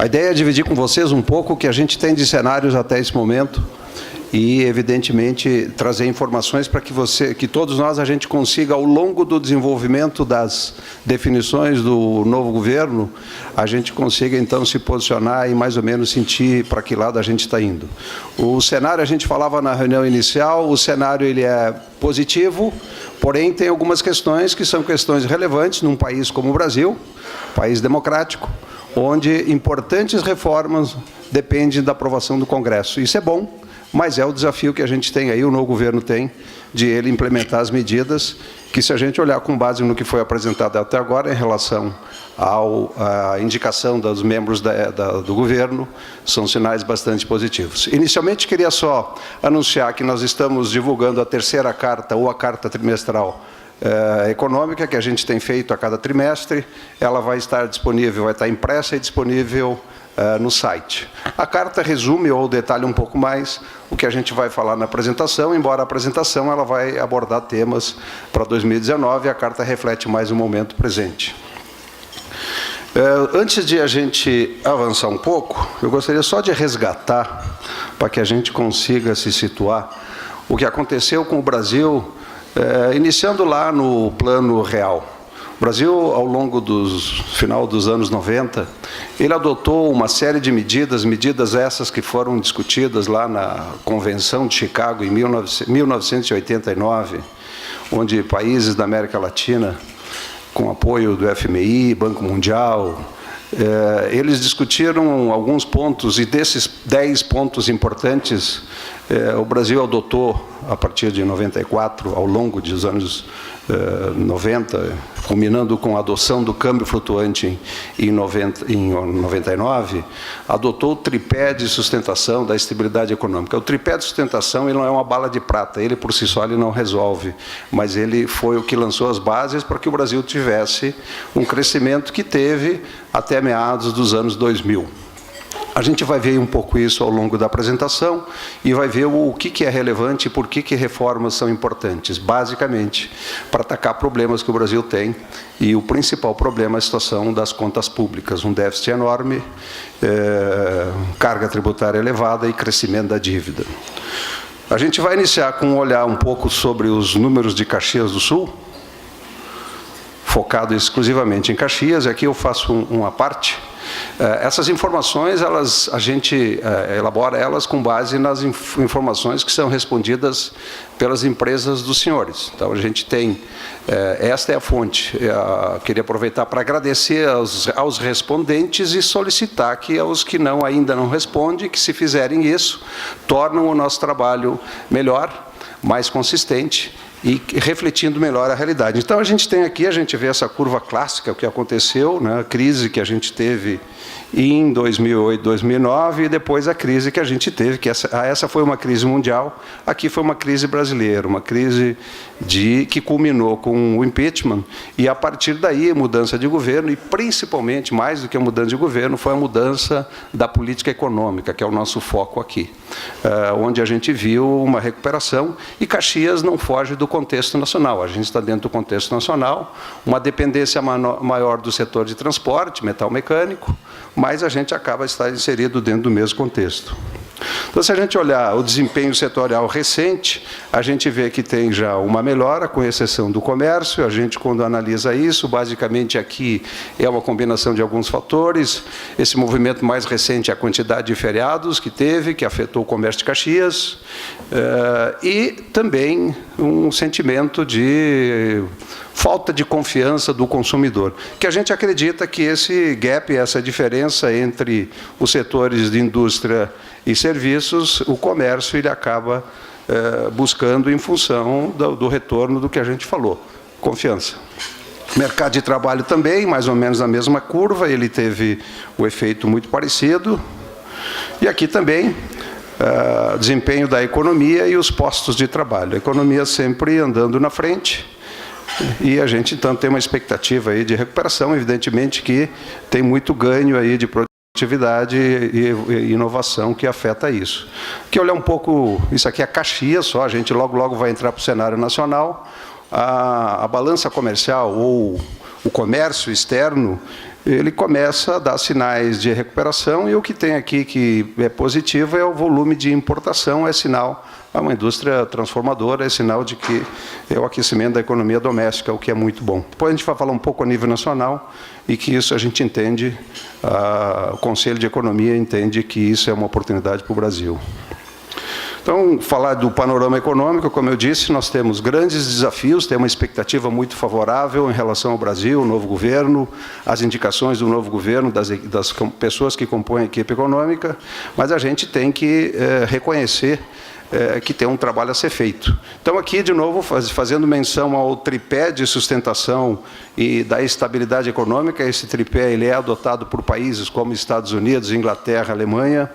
A ideia é dividir com vocês um pouco o que a gente tem de cenários até esse momento e, evidentemente, trazer informações para que todos nós a gente consiga, ao longo do desenvolvimento das definições do novo governo, a gente consiga, então, se posicionar e mais ou menos sentir para que lado a gente está indo. O cenário, a gente falava na reunião inicial, o cenário ele é positivo, porém tem algumas questões que são questões relevantes num país como o Brasil, país democrático, onde importantes reformas dependem da aprovação do Congresso. Isso é bom, mas é o desafio que a gente tem aí, o novo governo tem, de ele implementar as medidas que, se a gente olhar com base no que foi apresentado até agora em relação à indicação dos membros do governo, são sinais bastante positivos. Inicialmente, queria só anunciar que nós estamos divulgando a terceira carta, ou a carta trimestral econômica, que a gente tem feito a cada trimestre. Ela vai estar disponível, vai estar impressa e disponível no site. A carta resume ou detalha um pouco mais o que a gente vai falar na apresentação, embora a apresentação ela vai abordar temas para 2019, a carta reflete mais o momento presente. Antes de a gente avançar um pouco, eu gostaria só de resgatar, para que a gente consiga se situar, o que aconteceu com o Brasil, iniciando lá no plano real. O Brasil, ao longo do final dos anos 90, ele adotou uma série de medidas essas que foram discutidas lá na Convenção de Chicago, em 1989, onde países da América Latina, com apoio do FMI, Banco Mundial, eles discutiram alguns pontos, e desses 10 pontos importantes, o Brasil adotou, a partir de 94, ao longo dos anos 90, culminando com a adoção do câmbio flutuante em 99, adotou o tripé de sustentação da estabilidade econômica. O tripé de sustentação ele não é uma bala de prata, ele por si só ele não resolve, mas ele foi o que lançou as bases para que o Brasil tivesse um crescimento que teve até meados dos anos 2000. A gente vai ver um pouco isso ao longo da apresentação e vai ver o que é relevante e por que reformas são importantes, basicamente, para atacar problemas que o Brasil tem, e o principal problema é a situação das contas públicas, um déficit enorme, carga tributária elevada e crescimento da dívida. A gente vai iniciar com um olhar um pouco sobre os números de Caxias do Sul, focado exclusivamente em Caxias, e aqui eu faço uma parte. Essas informações, a gente elabora elas com base nas informações que são respondidas pelas empresas dos senhores. Então, a gente tem, esta é a fonte. Queria aproveitar para agradecer aos respondentes e solicitar que aos que ainda não respondem, que se fizerem isso, tornam o nosso trabalho melhor, mais consistente, e refletindo melhor a realidade. Então, a gente tem aqui, a gente vê essa curva clássica, o que aconteceu, né, a crise que a gente teve em 2008, 2009, e depois a crise que a gente teve, que essa foi uma crise mundial, aqui foi uma crise brasileira, uma crise que culminou com o impeachment, e a partir daí, mudança de governo, e principalmente, mais do que a mudança de governo, foi a mudança da política econômica, que é o nosso foco aqui, onde a gente viu uma recuperação, e Caxias não foge do contexto nacional. A gente está dentro do contexto nacional, uma dependência maior do setor de transporte, metal mecânico, mas a gente acaba de estar inserido dentro do mesmo contexto. Então, se a gente olhar o desempenho setorial recente, a gente vê que tem já uma melhora, com exceção do comércio. A gente, quando analisa isso, basicamente aqui é uma combinação de alguns fatores. Esse movimento mais recente é a quantidade de feriados que teve, que afetou o comércio de Caxias, e também um sentimento de falta de confiança do consumidor, que a gente acredita que esse gap, essa diferença entre os setores de indústria e serviços, o comércio ele acaba buscando em função do retorno do que a gente falou, confiança. Mercado de trabalho também, mais ou menos a mesma curva, ele teve o efeito muito parecido. E aqui também, desempenho da economia e os postos de trabalho. A economia sempre andando na frente, e a gente, então, tem uma expectativa aí de recuperação, evidentemente que tem muito ganho aí de produtividade e inovação que afeta isso. Aqui olhar um pouco, isso aqui é Caxias só, a gente logo vai entrar para o cenário nacional. A balança comercial ou o comércio externo, ele começa a dar sinais de recuperação, e o que tem aqui que é positivo é o volume de importação, é sinal, é uma indústria transformadora, é sinal de que é o aquecimento da economia doméstica, o que é muito bom. Depois a gente vai falar um pouco a nível nacional, e que isso a gente entende, o Conselho de Economia entende que isso é uma oportunidade para o Brasil. Então, falar do panorama econômico, como eu disse, nós temos grandes desafios, temos uma expectativa muito favorável em relação ao Brasil, o novo governo, as indicações do novo governo, das pessoas que compõem a equipe econômica, mas a gente tem que reconhecer que tem um trabalho a ser feito. Então, aqui, de novo, fazendo menção ao tripé de sustentação e da estabilidade econômica, esse tripé ele é adotado por países como Estados Unidos, Inglaterra, Alemanha.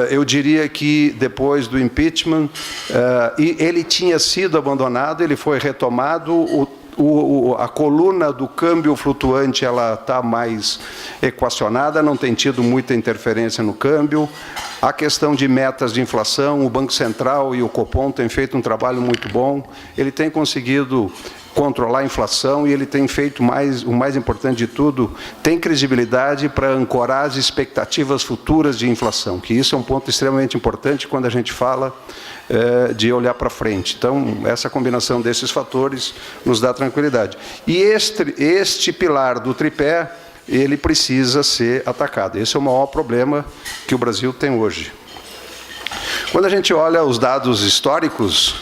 Eu diria que, depois do impeachment, ele tinha sido abandonado, ele foi retomado, a coluna do câmbio flutuante ela está mais equacionada, não tem tido muita interferência no câmbio. A questão de metas de inflação, o Banco Central e o Copom têm feito um trabalho muito bom. Ele tem conseguido controlar a inflação e ele tem feito o mais importante de tudo, tem credibilidade para ancorar as expectativas futuras de inflação, que isso é um ponto extremamente importante quando a gente fala de olhar para frente. Então, essa combinação desses fatores nos dá tranquilidade. E este pilar do tripé, ele precisa ser atacado. Esse é o maior problema que o Brasil tem hoje. Quando a gente olha os dados históricos,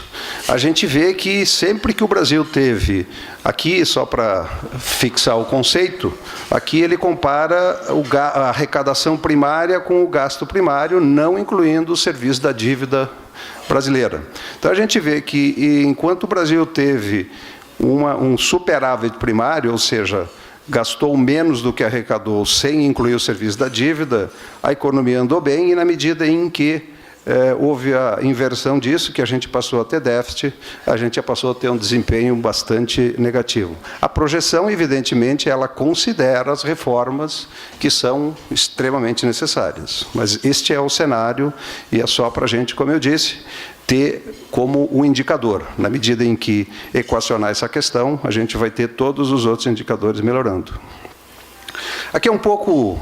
a gente vê que sempre que o Brasil teve, aqui só para fixar o conceito, aqui ele compara a arrecadação primária com o gasto primário, não incluindo o serviço da dívida brasileira. Então a gente vê que enquanto o Brasil teve um superávit primário, ou seja, gastou menos do que arrecadou sem incluir o serviço da dívida, a economia andou bem, e na medida em que houve a inversão disso, que a gente passou a ter déficit, a gente já passou a ter um desempenho bastante negativo. A projeção, evidentemente, ela considera as reformas que são extremamente necessárias. Mas este é o cenário, e é só para a gente, como eu disse, ter como um indicador. Na medida em que equacionar essa questão, a gente vai ter todos os outros indicadores melhorando. Aqui é um pouco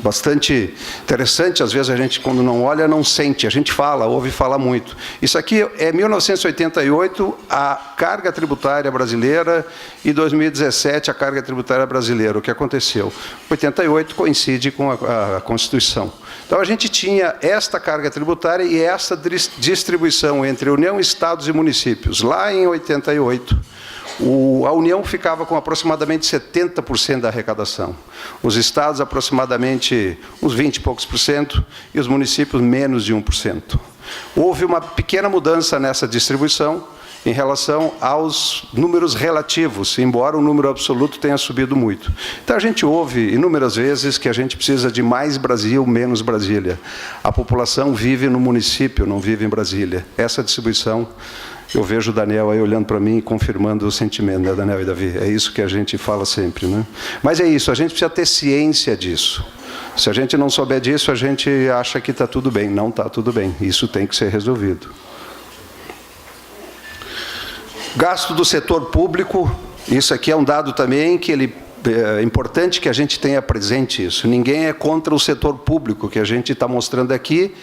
bastante interessante, às vezes a gente, quando não olha, não sente, a gente fala, ouve falar muito. Isso aqui é 1988, a carga tributária brasileira, e 2017, a carga tributária brasileira. O que aconteceu? 88 coincide com a Constituição. Então, a gente tinha esta carga tributária e essa distribuição entre União, Estados e municípios. Lá em 88, a União ficava com aproximadamente 70% da arrecadação. Os estados, aproximadamente uns 20 e poucos %, e os municípios, menos de 1%. Houve uma pequena mudança nessa distribuição em relação aos números relativos, embora o número absoluto tenha subido muito. Então, a gente ouve inúmeras vezes que a gente precisa de mais Brasil, menos Brasília. A população vive no município, não vive em Brasília. Essa distribuição, eu vejo o Daniel aí olhando para mim e confirmando o sentimento, né, Daniel e Davi? É isso que a gente fala sempre, né? Mas é isso, a gente precisa ter ciência disso. Se a gente não souber disso, a gente acha que está tudo bem. Não está tudo bem. Isso tem que ser resolvido. Gasto do setor público, isso aqui é um dado também que é importante que a gente tenha presente isso. Ninguém é contra o setor público, o que a gente está mostrando aqui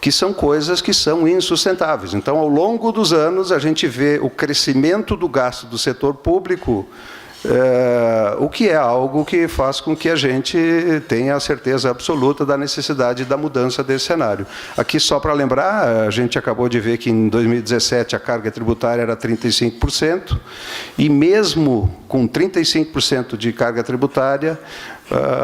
que são coisas que são insustentáveis. Então, ao longo dos anos, a gente vê o crescimento do gasto do setor público, o que é algo que faz com que a gente tenha a certeza absoluta da necessidade da mudança desse cenário. Aqui, só para lembrar, a gente acabou de ver que em 2017 a carga tributária era 35%, e mesmo com 35% de carga tributária,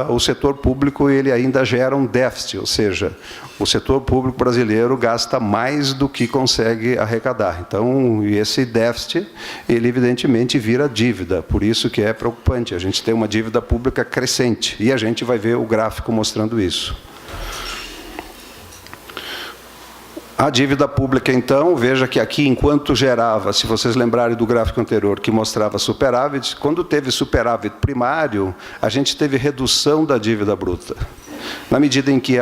o setor público ele ainda gera um déficit, ou seja, o setor público brasileiro gasta mais do que consegue arrecadar. Então, esse déficit, ele evidentemente vira dívida, por isso que é preocupante. A gente tem uma dívida pública crescente, e a gente vai ver o gráfico mostrando isso. A dívida pública, então, veja que aqui, enquanto gerava, se vocês lembrarem do gráfico anterior, que mostrava superávit, quando teve superávit primário, a gente teve redução da dívida bruta. na medida em que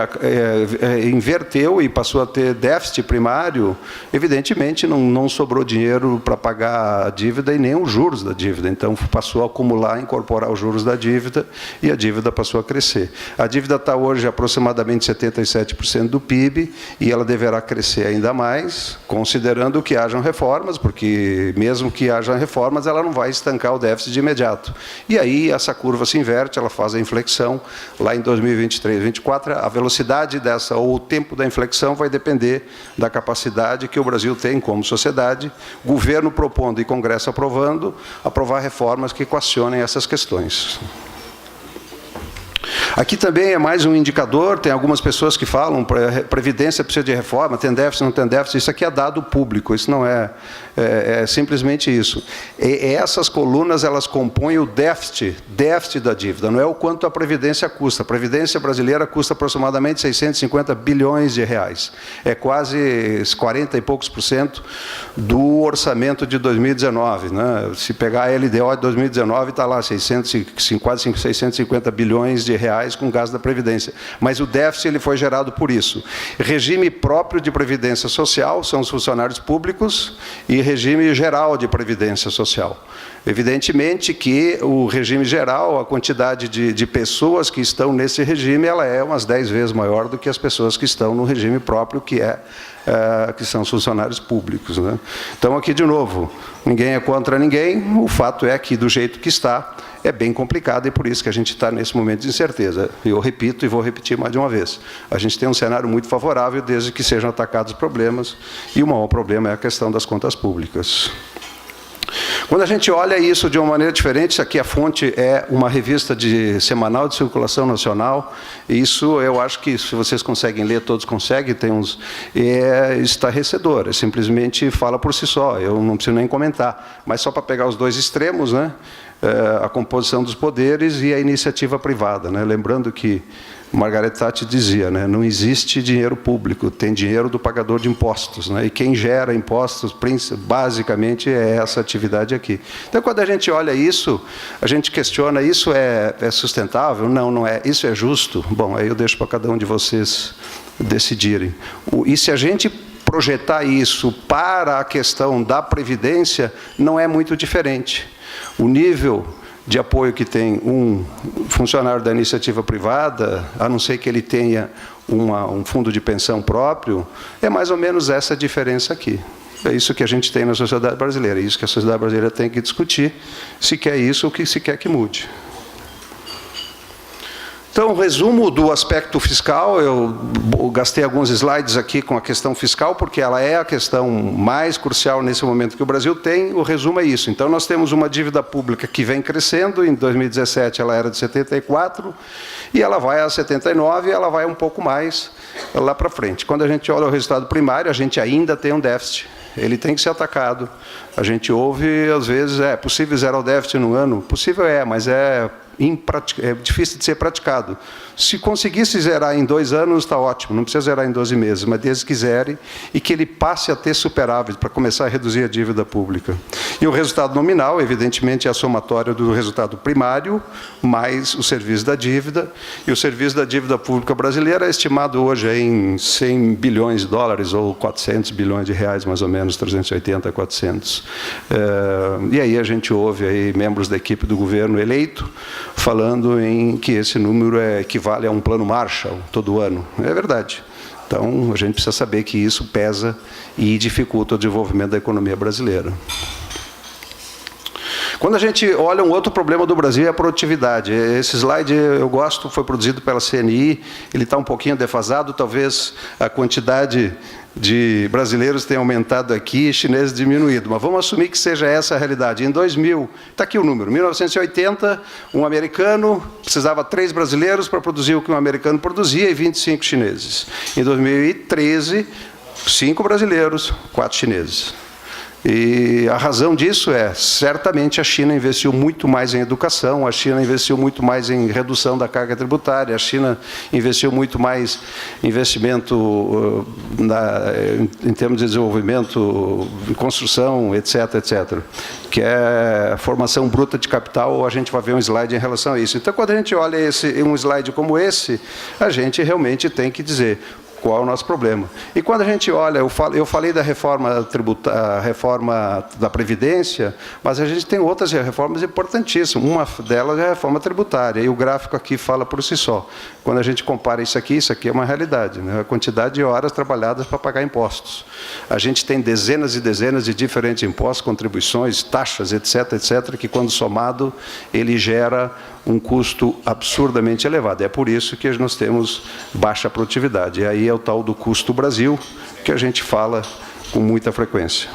inverteu e passou a ter déficit primário, evidentemente não sobrou dinheiro para pagar a dívida e nem os juros da dívida. Então, passou a acumular, incorporar os juros da dívida e a dívida passou a crescer. A dívida está hoje aproximadamente 77% do PIB e ela deverá crescer ainda mais, considerando que hajam reformas, porque mesmo que hajam reformas, ela não vai estancar o déficit de imediato. E aí essa curva se inverte, ela faz a inflexão lá em 2023, 2024, a velocidade dessa, ou o tempo da inflexão vai depender da capacidade que o Brasil tem como sociedade, governo propondo e Congresso aprovando, aprovar reformas que equacionem essas questões. Aqui também é mais um indicador, tem algumas pessoas que falam, previdência precisa de reforma, tem déficit, não tem déficit, isso aqui é dado público, isso não é simplesmente isso. E essas colunas, elas compõem o déficit da dívida, não é o quanto a Previdência custa. A Previdência brasileira custa aproximadamente 650 bilhões de reais, é quase 40 e poucos % do orçamento de 2019. Né? Se pegar a LDO de 2019, está lá quase 650 bilhões de reais com gasto da Previdência. Mas o déficit ele foi gerado por isso. Regime próprio de Previdência Social são os funcionários públicos e regime geral de Previdência Social. Evidentemente que o regime geral, a quantidade de pessoas que estão nesse regime, ela é umas 10 vezes maior do que as pessoas que estão no regime próprio, que são os funcionários públicos. Né? Então, aqui, de novo, ninguém é contra ninguém, o fato é que, do jeito que está, é bem complicado e por isso que a gente está nesse momento de incerteza. Eu repito e vou repetir mais de uma vez. A gente tem um cenário muito favorável desde que sejam atacados os problemas e o maior problema é a questão das contas públicas. Quando a gente olha isso de uma maneira diferente, aqui a fonte é uma revista semanal de circulação nacional, e isso eu acho que, se vocês conseguem ler, todos conseguem, tem uns... É estarrecedor, simplesmente fala por si só, eu não preciso nem comentar, mas só para pegar os dois extremos, né? A composição dos poderes e a iniciativa privada. Né? Lembrando que Margaret Thatcher dizia, né, não existe dinheiro público, tem dinheiro do pagador de impostos. Né? E quem gera impostos, basicamente, é essa atividade aqui. Então, quando a gente olha isso, a gente questiona, isso é sustentável? Não, não é. Isso é justo? Bom, aí eu deixo para cada um de vocês decidirem. E se a gente projetar isso para a questão da Previdência, não é muito diferente. O nível de apoio que tem um funcionário da iniciativa privada, a não ser que ele tenha um fundo de pensão próprio, é mais ou menos essa diferença aqui. É isso que a gente tem na sociedade brasileira, é isso que a sociedade brasileira tem que discutir, se quer isso ou se quer que mude. Então, resumo do aspecto fiscal, eu gastei alguns slides aqui com a questão fiscal, porque ela é a questão mais crucial nesse momento que o Brasil tem, o resumo é isso. Então, nós temos uma dívida pública que vem crescendo, em 2017 ela era de 74, e ela vai a 79, e ela vai um pouco mais lá para frente. Quando a gente olha o resultado primário, a gente ainda tem um déficit, ele tem que ser atacado. A gente ouve, às vezes, é possível zerar o déficit no ano? Possível mas é difícil de ser praticado. Se conseguisse zerar em 2 anos, está ótimo, não precisa zerar em 12 meses, mas desde que zere e que ele passe a ter superávit para começar a reduzir a dívida pública. E o resultado nominal, evidentemente, é a somatória do resultado primário, mais o serviço da dívida, e o serviço da dívida pública brasileira é estimado hoje em 100 bilhões de dólares, ou 400 bilhões de reais, mais ou menos, 380 a 400. E aí a gente ouve aí membros da equipe do governo eleito, falando em que esse número equivale a um plano Marshall todo ano. É verdade. Então, a gente precisa saber que isso pesa e dificulta o desenvolvimento da economia brasileira. Quando a gente olha um outro problema do Brasil é a produtividade. Esse slide eu gosto, foi produzido pela CNI, ele está um pouquinho defasado, talvez a quantidade de brasileiros tenha aumentado aqui e chineses diminuído, mas vamos assumir que seja essa a realidade. Em 2000, está aqui o número, 1980, um americano precisava 3 brasileiros para produzir o que um americano produzia e 25 chineses. Em 2013, 5 brasileiros, 4 chineses. E a razão disso é, certamente, a China investiu muito mais em educação, a China investiu muito mais em redução da carga tributária, a China investiu muito mais investimento em termos de desenvolvimento, em construção, etc., etc., que é formação bruta de capital. A gente vai ver um slide em relação a isso. Então, quando a gente olha um slide como esse, a gente realmente tem que dizer qual é o nosso problema. E quando a gente olha, eu falei da reforma da Previdência, mas a gente tem outras reformas importantíssimas. Uma delas é a reforma tributária, e o gráfico aqui fala por si só. Quando a gente compara isso aqui é uma realidade, né? A quantidade de horas trabalhadas para pagar impostos. A gente tem dezenas e dezenas de diferentes impostos, contribuições, taxas, etc., etc., que, quando somado, ele gera um custo absurdamente elevado. É por isso que nós temos baixa produtividade. E aí é o tal do custo Brasil, que a gente fala com muita frequência.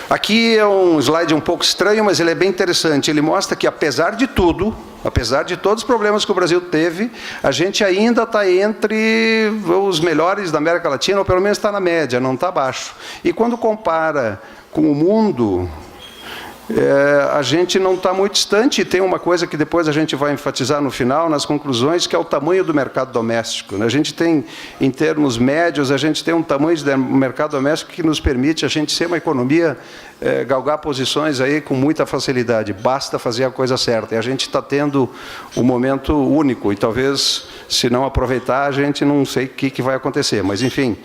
Aqui é um slide um pouco estranho, mas ele é bem interessante. Ele mostra que, apesar de tudo, apesar de todos os problemas que o Brasil teve, a gente ainda está entre os melhores da América Latina, ou pelo menos está na média, não está abaixo. E quando compara com o mundo, a gente não está muito distante. E tem uma coisa que depois a gente vai enfatizar no final, nas conclusões, que é o tamanho do mercado doméstico. A gente tem, em termos médios, a gente tem um tamanho de mercado doméstico que nos permite a gente ser uma economia, galgar posições aí com muita facilidade. Basta fazer a coisa certa. E a gente está tendo um momento único, e talvez, se não aproveitar, a gente não sei o que vai acontecer. Mas, enfim,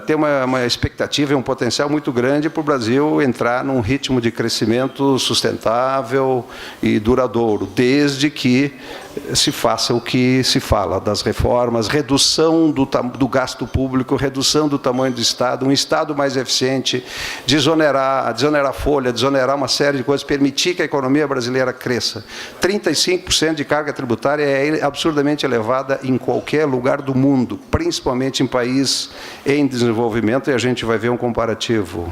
tem uma expectativa e um potencial muito grande para o Brasil entrar num ritmo de crescimento sustentável e duradouro, desde que se faça o que se fala das reformas, redução do gasto público, redução do tamanho do Estado, um Estado mais eficiente, desonerar folha, desonerar uma série de coisas, permitir que a economia brasileira cresça. 35% de carga tributária é absurdamente elevada em qualquer lugar do mundo, principalmente em país em desenvolvimento, e a gente vai ver um comparativo.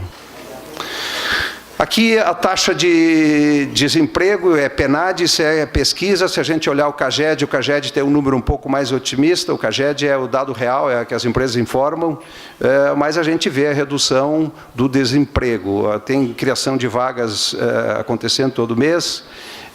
Aqui a taxa de desemprego é PNAD, isso é pesquisa. Se a gente olhar o CAGED tem um número um pouco mais otimista. O CAGED é o dado real, é o que as empresas informam, mas a gente vê a redução do desemprego. Tem criação de vagas acontecendo todo mês.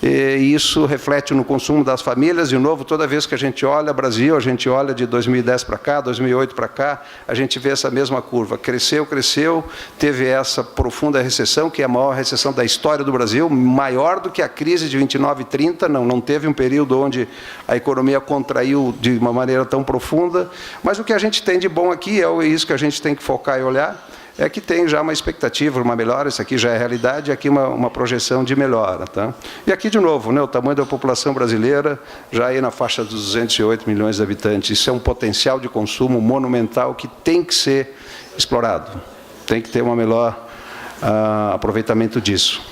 E isso reflete no consumo das famílias. De novo, toda vez que a gente olha Brasil, a gente olha de 2010 para cá, 2008 para cá, a gente vê essa mesma curva. Cresceu, cresceu, teve essa profunda recessão, que é a maior recessão da história do Brasil, maior do que a crise de 29 e 30, não teve um período onde a economia contraiu de uma maneira tão profunda. Mas o que a gente tem de bom aqui, é isso que a gente tem que focar e olhar, é que tem já uma expectativa, uma melhora. Isso aqui já é realidade, aqui uma projeção de melhora. Tá? E aqui, de novo, o tamanho da população brasileira, já aí na faixa dos 208 milhões de habitantes. Isso é um potencial de consumo monumental que tem que ser explorado. Tem que ter um melhor aproveitamento disso.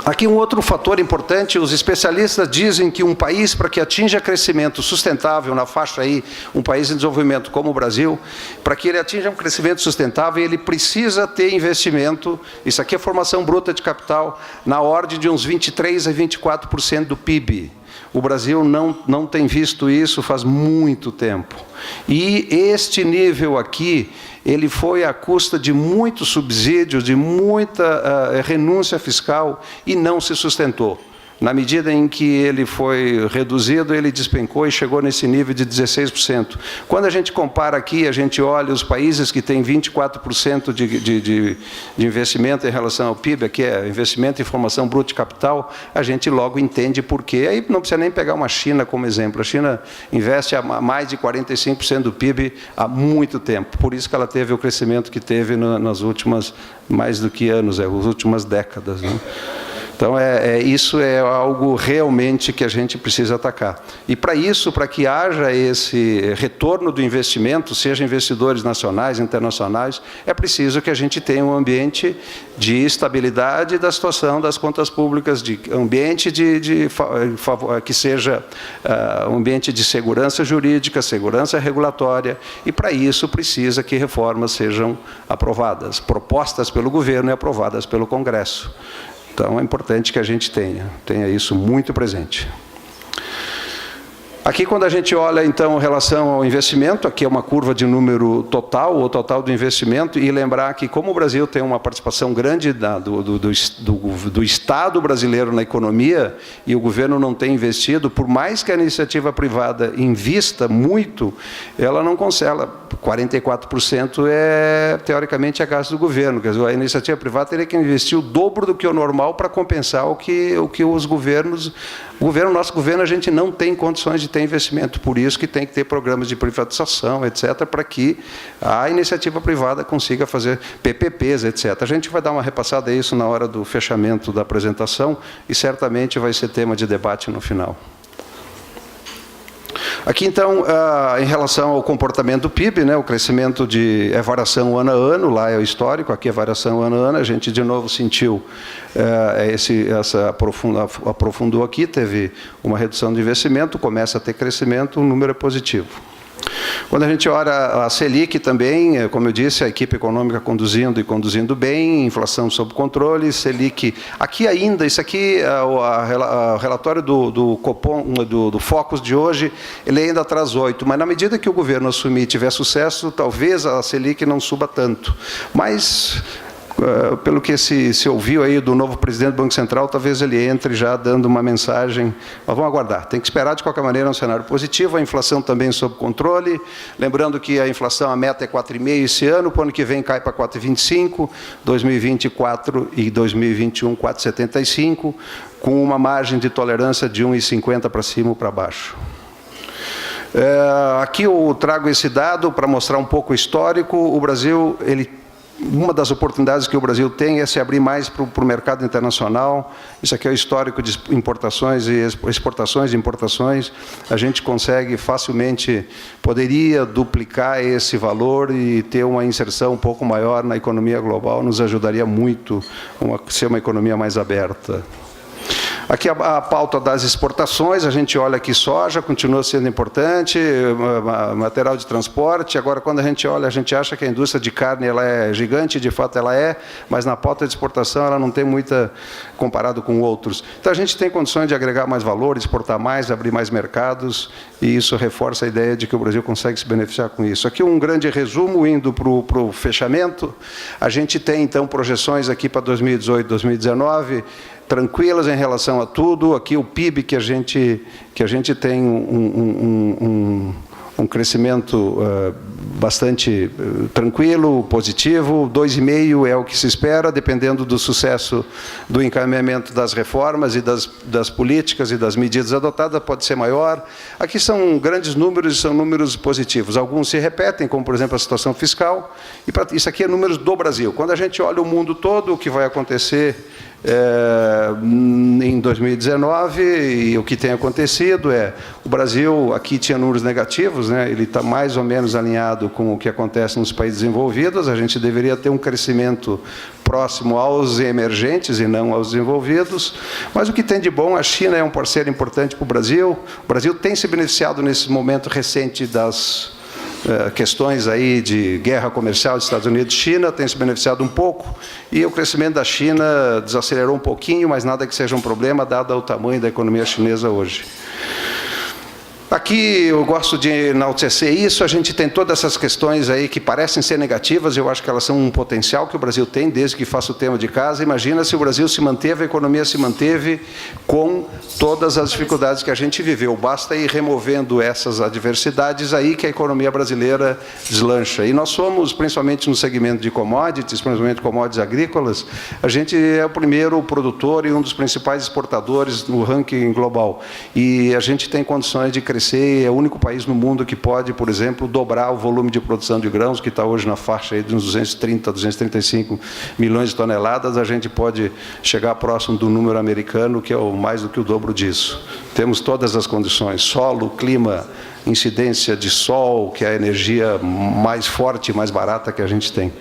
Aqui um outro fator importante: os especialistas dizem que um país, para que atinja crescimento sustentável na faixa aí, um país em desenvolvimento como o Brasil, para que ele atinja um crescimento sustentável, ele precisa ter investimento, isso aqui é formação bruta de capital, na ordem de uns 23% a 24% do PIB. O Brasil não tem visto isso faz muito tempo. E este nível aqui, ele foi à custa de muitos subsídios, de muita renúncia fiscal, e não se sustentou. Na medida em que ele foi reduzido, ele despencou e chegou nesse nível de 16%. Quando a gente compara aqui, a gente olha os países que têm 24% de investimento em relação ao PIB, aqui é investimento em formação bruta de capital, a gente logo entende por quê. Aí não precisa nem pegar uma China como exemplo. A China investe a mais de 45% do PIB há muito tempo. Por isso que ela teve o crescimento que teve nas últimas, mais do que anos, as últimas décadas, né? Então, isso é algo realmente que a gente precisa atacar. E para isso, para que haja esse retorno do investimento, seja investidores nacionais, internacionais, é preciso que a gente tenha um ambiente de estabilidade da situação das contas públicas, de ambiente que seja um ambiente de segurança jurídica, segurança regulatória, e para isso precisa que reformas sejam aprovadas, propostas pelo governo e aprovadas pelo Congresso. Então, é importante que a gente tenha isso muito presente. Aqui, quando a gente olha, então, em relação ao investimento, aqui é uma curva de número total, o total do investimento, e lembrar que, como o Brasil tem uma participação grande do Estado brasileiro na economia, e o governo não tem investido, por mais que a iniciativa privada invista muito, ela não consegue, 44% teoricamente, é gasto do governo. Quer dizer, a iniciativa privada teria que investir o dobro do que o normal para compensar o que os governos... Nosso governo, a gente não tem condições de ter investimento, por isso que tem que ter programas de privatização, etc., para que a iniciativa privada consiga fazer PPPs, etc. A gente vai dar uma repassada a isso na hora do fechamento da apresentação e certamente vai ser tema de debate no final. Aqui, então, em relação ao comportamento do PIB, né, o crescimento é variação ano a ano, lá é o histórico, aqui é variação ano a ano, a gente de novo sentiu, aprofundou aqui, teve uma redução de investimento, começa a ter crescimento, o número é positivo. Quando a gente olha a Selic também, como eu disse, a equipe econômica conduzindo bem, inflação sob controle, Selic... Aqui ainda, isso aqui, o relatório do Copom, do Focus de hoje, ele ainda traz 8, mas na medida que o governo assumir e tiver sucesso, talvez a Selic não suba tanto. Mas... pelo que se ouviu aí do novo presidente do Banco Central, talvez ele entre já dando uma mensagem, mas vamos aguardar. Tem que esperar, de qualquer maneira, um cenário positivo, a inflação também sob controle, lembrando que a inflação, a meta é 4,5% esse ano, para o ano que vem cai para 4,25%, 2024 e 2021, 4,75%, com uma margem de tolerância de 1,50% para cima ou para baixo. Aqui eu trago esse dado para mostrar um pouco o histórico. O Brasil, uma das oportunidades que o Brasil tem é se abrir mais para o mercado internacional. Isso aqui é o histórico de importações e exportações e importações. A gente consegue facilmente, poderia duplicar esse valor e ter uma inserção um pouco maior na economia global, nos ajudaria muito a ser uma economia mais aberta. Aqui a pauta das exportações, a gente olha aqui soja, continua sendo importante, material de transporte. Agora, quando a gente olha, a gente acha que a indústria de carne ela é gigante, de fato ela é, mas na pauta de exportação ela não tem muita, comparado com outros. Então, a gente tem condições de agregar mais valor, exportar mais, abrir mais mercados, e isso reforça a ideia de que o Brasil consegue se beneficiar com isso. Aqui um grande resumo, indo para o fechamento. A gente tem, então, projeções aqui para 2018, 2019, tranquilas em relação a tudo. Aqui o PIB que a gente tem um crescimento bastante tranquilo, positivo, 2,5% é o que se espera, dependendo do sucesso do encaminhamento das reformas e das políticas e das medidas adotadas, pode ser maior. Aqui são grandes números e são números positivos. Alguns se repetem, como, por exemplo, a situação fiscal. E isso aqui é números do Brasil. Quando a gente olha o mundo todo, o que vai acontecer em 2019, e o que tem acontecido o Brasil aqui tinha números negativos, né? Ele está mais ou menos alinhado com o que acontece nos países desenvolvidos. A gente deveria ter um crescimento próximo aos emergentes e não aos desenvolvidos, mas o que tem de bom, a China é um parceiro importante para o Brasil. O Brasil tem se beneficiado nesse momento recente das questões aí de guerra comercial dos Estados Unidos e China, tem se beneficiado um pouco, e o crescimento da China desacelerou um pouquinho, mas nada que seja um problema, dado o tamanho da economia chinesa hoje. Aqui eu gosto de enaltecer isso, a gente tem todas essas questões aí que parecem ser negativas, eu acho que elas são um potencial que o Brasil tem, desde que faça o tema de casa. Imagina se o Brasil se manteve, a economia se manteve com todas as dificuldades que a gente viveu. Basta ir removendo essas adversidades aí que a economia brasileira deslancha. E nós somos, principalmente no segmento de commodities, principalmente commodities agrícolas, a gente é o primeiro produtor e um dos principais exportadores no ranking global. E a gente tem condições de crescer, é o único país no mundo que pode, por exemplo, dobrar o volume de produção de grãos, que está hoje na faixa aí de uns 230, 235 milhões de toneladas, a gente pode chegar próximo do número americano, que é mais do que o dobro disso. Temos todas as condições, solo, clima, incidência de sol, que é a energia mais forte e mais barata que a gente tem.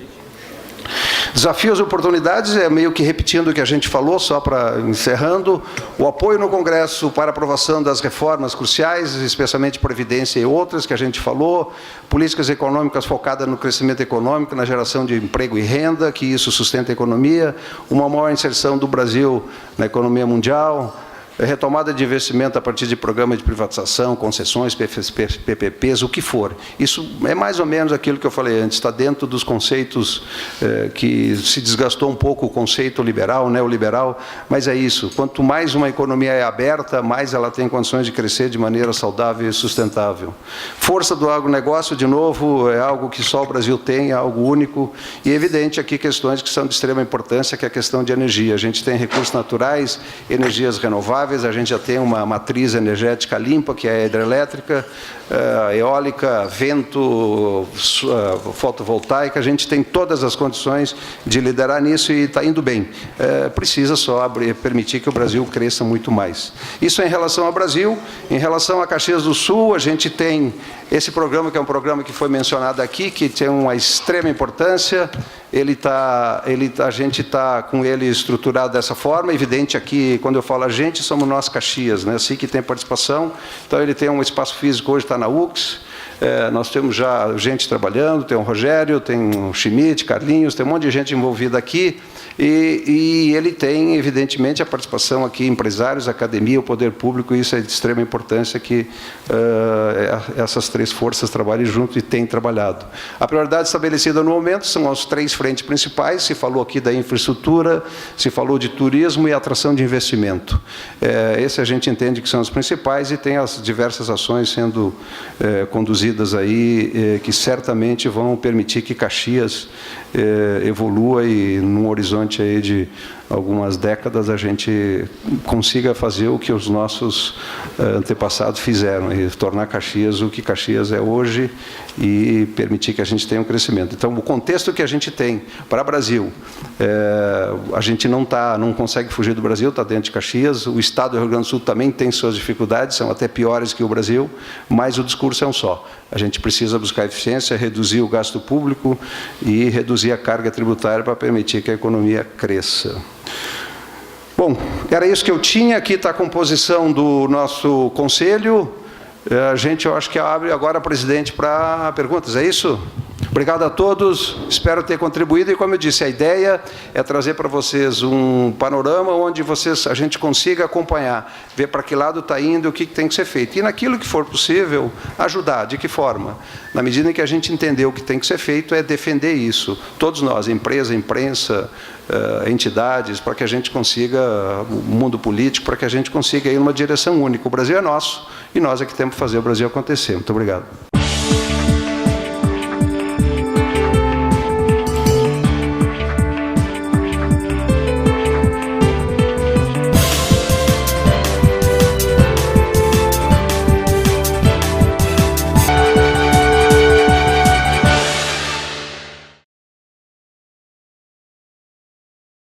Desafios e oportunidades, meio que repetindo o que a gente falou, só para encerrando, o apoio no Congresso para aprovação das reformas cruciais, especialmente Previdência e outras que a gente falou, políticas econômicas focadas no crescimento econômico, na geração de emprego e renda, que isso sustenta a economia, uma maior inserção do Brasil na economia mundial, retomada de investimento a partir de programa de privatização, concessões, PPPs, o que for. Isso é mais ou menos aquilo que eu falei antes, está dentro dos conceitos que se desgastou um pouco o conceito liberal, neoliberal, mas é isso. Quanto mais uma economia é aberta, mais ela tem condições de crescer de maneira saudável e sustentável. Força do agronegócio, de novo, é algo que só o Brasil tem, é algo único, e é evidente aqui questões que são de extrema importância, que é a questão de energia. A gente tem recursos naturais, energias renováveis, a gente já tem uma matriz energética limpa, que é a hidrelétrica, eólica, vento, fotovoltaica, a gente tem todas as condições de liderar nisso e está indo bem. Precisa só permitir que o Brasil cresça muito mais. Isso é em relação ao Brasil. Em relação a Caxias do Sul, a gente tem esse programa, que é um programa que foi mencionado aqui, que tem uma extrema importância. A gente está com ele estruturado dessa forma. Evidente aqui, quando eu falo a gente, somos nós, Caxias, né? Assim que tem participação. Então, ele tem um espaço físico, hoje está na UX. Nós temos já gente trabalhando, tem o Rogério, tem o Schmidt, Carlinhos, tem um monte de gente envolvida aqui. E ele tem, evidentemente, a participação aqui, empresários, academia, o poder público, e isso é de extrema importância que essas três forças trabalhem junto e têm trabalhado. A prioridade estabelecida no momento são as três frentes principais, se falou aqui da infraestrutura, se falou de turismo e atração de investimento. Esse a gente entende que são os principais e tem as diversas ações sendo conduzidas aí, que certamente vão permitir que Caxias evolua e, num horizonte aí de algumas décadas, a gente consiga fazer o que os nossos antepassados fizeram, e tornar Caxias o que Caxias é hoje e permitir que a gente tenha um crescimento. Então, o contexto que a gente tem para o Brasil, a gente não consegue fugir do Brasil, está dentro de Caxias. O Estado do Rio Grande do Sul também tem suas dificuldades, são até piores que o Brasil, mas o discurso é um só. A gente precisa buscar eficiência, reduzir o gasto público e reduzir a carga tributária para permitir que a economia cresça. Bom, era isso que eu tinha. Aqui está a composição do nosso conselho. Eu acho que abre agora, presidente, para perguntas. É isso? Obrigado a todos, espero ter contribuído. E, como eu disse, a ideia é trazer para vocês um panorama onde a gente consiga acompanhar, ver para que lado está indo e o que tem que ser feito. E, naquilo que for possível, ajudar. De que forma? Na medida em que a gente entender o que tem que ser feito, é defender isso. Todos nós, empresa, imprensa, entidades, para que a gente consiga, o mundo político, para que a gente consiga ir numa direção única. O Brasil é nosso e nós é que temos que fazer o Brasil acontecer. Muito obrigado.